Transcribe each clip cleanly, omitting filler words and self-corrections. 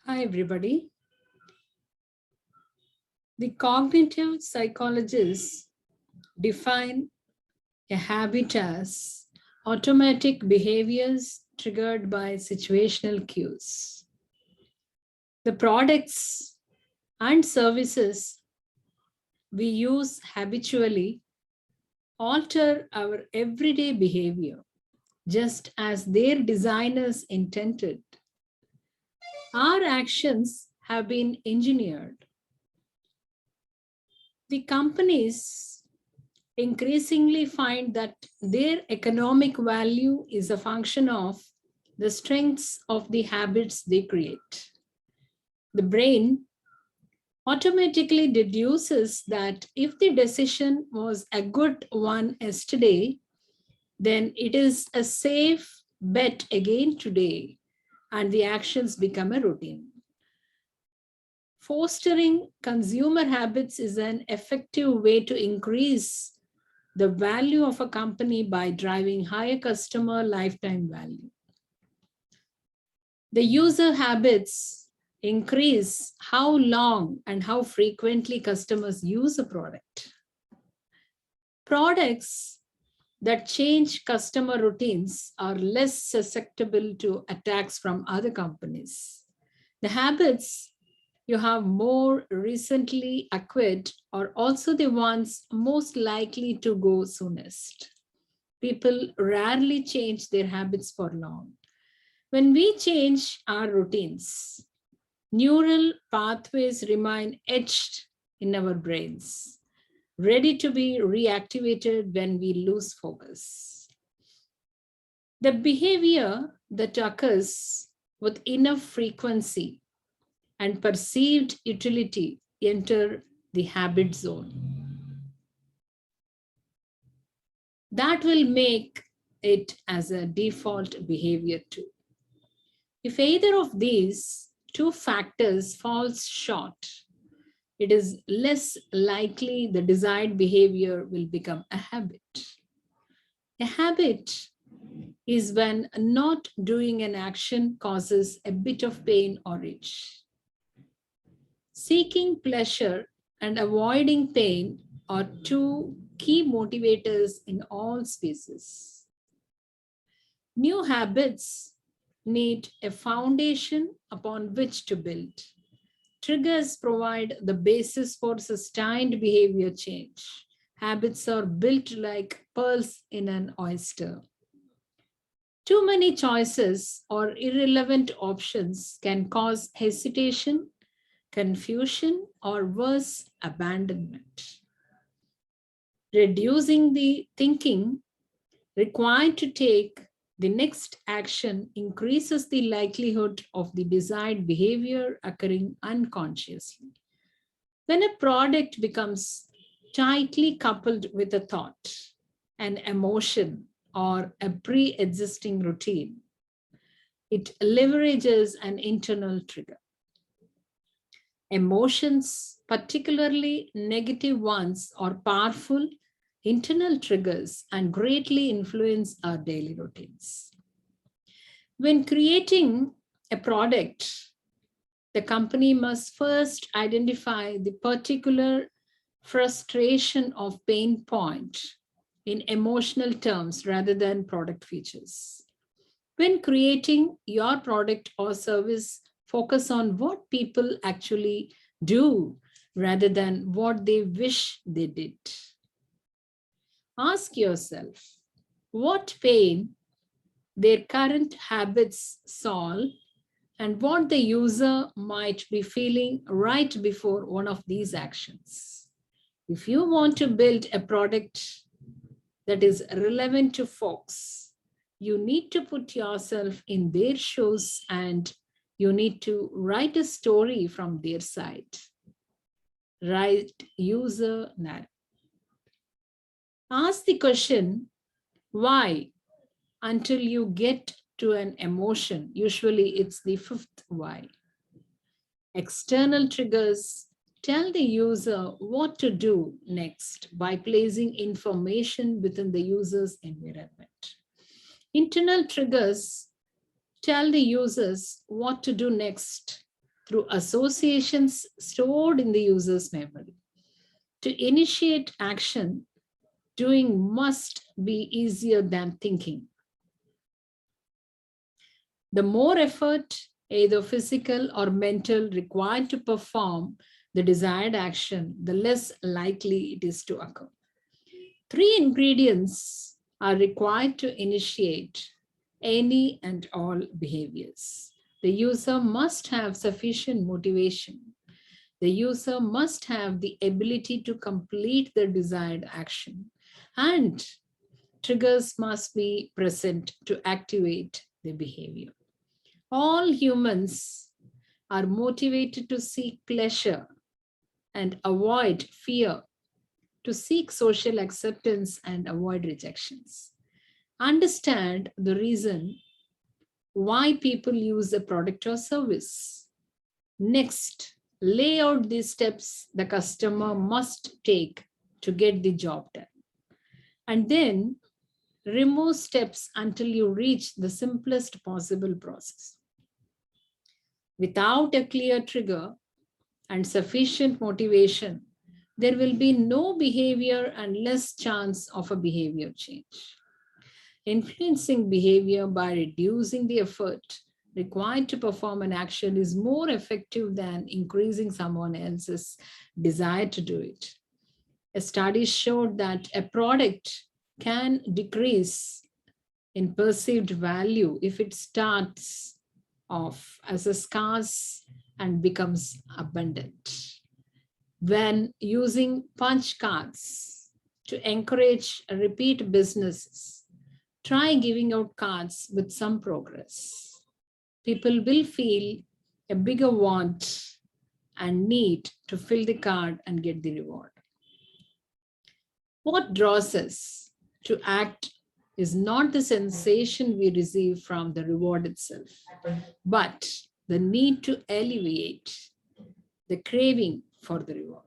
Hi, everybody. The cognitive psychologists define a habit as automatic behaviors triggered by situational cues. The products and services we use habitually alter our everyday behavior, just as their designers intended. Our actions have been engineered. The companies increasingly find that their economic value is a function of the strengths of the habits they create. The brain automatically deduces that if the decision was a good one yesterday, then it is a safe bet again today, and the actions become a routine. Fostering consumer habits is an effective way to increase the value of a company by driving higher customer lifetime value. The user habits increase how long and how frequently customers use a product. Products that change customer routines are less susceptible to attacks from other companies. The habits you have more recently acquired are also the ones most likely to go soonest. People rarely change their habits for long. When we change our routines, neural pathways remain etched in our brains, ready to be reactivated when we lose focus. The behavior that occurs with enough frequency and perceived utility enter the habit zone. That will make it as a default behavior too. If either of these two factors falls short, it is less likely the desired behavior will become a habit. A habit is when not doing an action causes a bit of pain or itch. Seeking pleasure and avoiding pain are two key motivators in all spaces. New habits need a foundation upon which to build. Triggers provide the basis for sustained behavior change. Habits are built like pearls in an oyster. Too many choices or irrelevant options can cause hesitation, confusion, or worse, abandonment. Reducing the thinking required to take the next action increases the likelihood of the desired behavior occurring unconsciously. When a product becomes tightly coupled with a thought, an emotion, or a pre existing routine, it leverages an internal trigger. Emotions, particularly negative ones, are powerful internal triggers and greatly influence our daily routines. When creating a product, the company must first identify the particular frustration of pain point in emotional terms rather than product features. When creating your product or service, focus on what people actually do rather than what they wish they did. Ask yourself what pain their current habits solve and what the user might be feeling right before one of these actions. If you want to build a product that is relevant to folks, you need to put yourself in their shoes and you need to write a story from their side. Write user narrative. Ask the question, why, until you get to an emotion. Usually it's the fifth why. External triggers tell the user what to do next by placing information within the user's environment. Internal triggers tell the users what to do next through associations stored in the user's memory. To initiate action, doing must be easier than thinking. The more effort, either physical or mental, required to perform the desired action, the less likely it is to occur. Three ingredients are required to initiate any and all behaviors. The user must have sufficient motivation. The user must have the ability to complete the desired action, and triggers must be present to activate the behavior. All humans are motivated to seek pleasure and avoid fear, to seek social acceptance and avoid rejections. Understand the reason why people use a product or service. Next, lay out the steps the customer must take to get the job done. And then remove steps until you reach the simplest possible process. Without a clear trigger and sufficient motivation, there will be no behavior and less chance of a behavior change. Influencing behavior by reducing the effort required to perform an action is more effective than increasing someone else's desire to do it. A study showed that a product can decrease in perceived value if it starts off as a scarce and becomes abundant. When using punch cards to encourage repeat businesses, try giving out cards with some progress. People will feel a bigger want and need to fill the card and get the reward. What draws us to act is not the sensation we receive from the reward itself, but the need to alleviate the craving for the reward.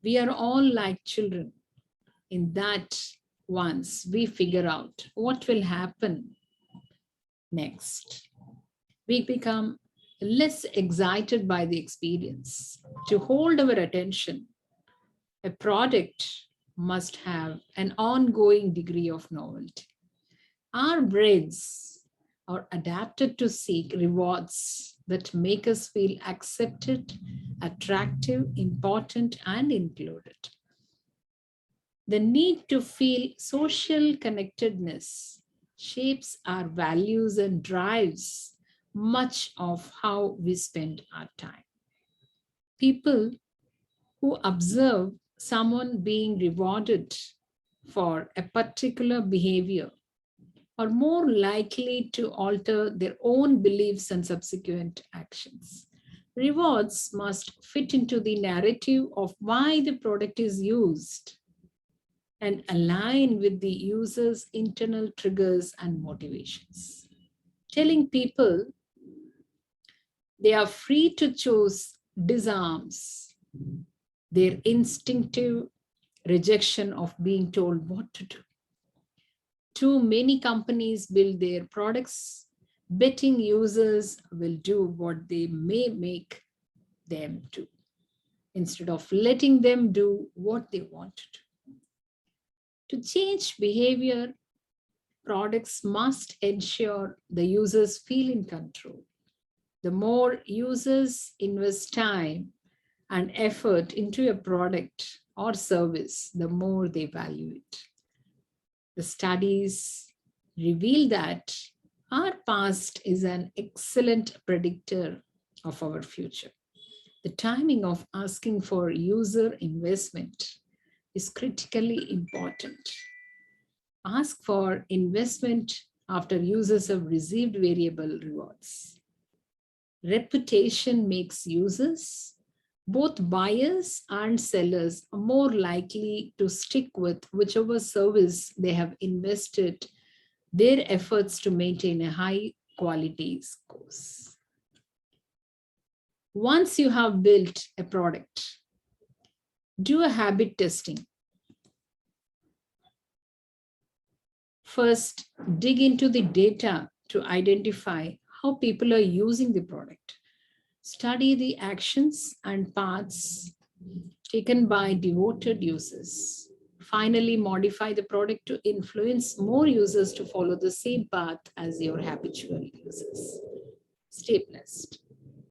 We are all like children in that once we figure out what will happen next, we become less excited by the experience. To hold our attention, a product must have an ongoing degree of novelty. Our brains are adapted to seek rewards that make us feel accepted, attractive, important, and included. The need to feel social connectedness shapes our values and drives much of how we spend our time. People who observe someone being rewarded for a particular behavior are more likely to alter their own beliefs and subsequent actions. Rewards must fit into the narrative of why the product is used and align with the user's internal triggers and motivations. Telling people they are free to choose disarms their instinctive rejection of being told what to do. Too many companies build their products betting users will do what they may make them do, instead of letting them do what they want to do. To change behavior, products must ensure the users feel in control. The more users invest time and effort into a product or service, the more they value it. The studies reveal that our past is an excellent predictor of our future. The timing of asking for user investment is critically important. Ask for investment after users have received variable rewards. Reputation makes users, both buyers and sellers, are more likely to stick with whichever service they have invested their efforts to maintain a high quality scores. Once you have built a product, do a habit testing. First, dig into the data to identify how people are using the product. Study the actions and paths taken by devoted users. Finally, modify the product to influence more users to follow the same path as your habitual users. Stay blessed.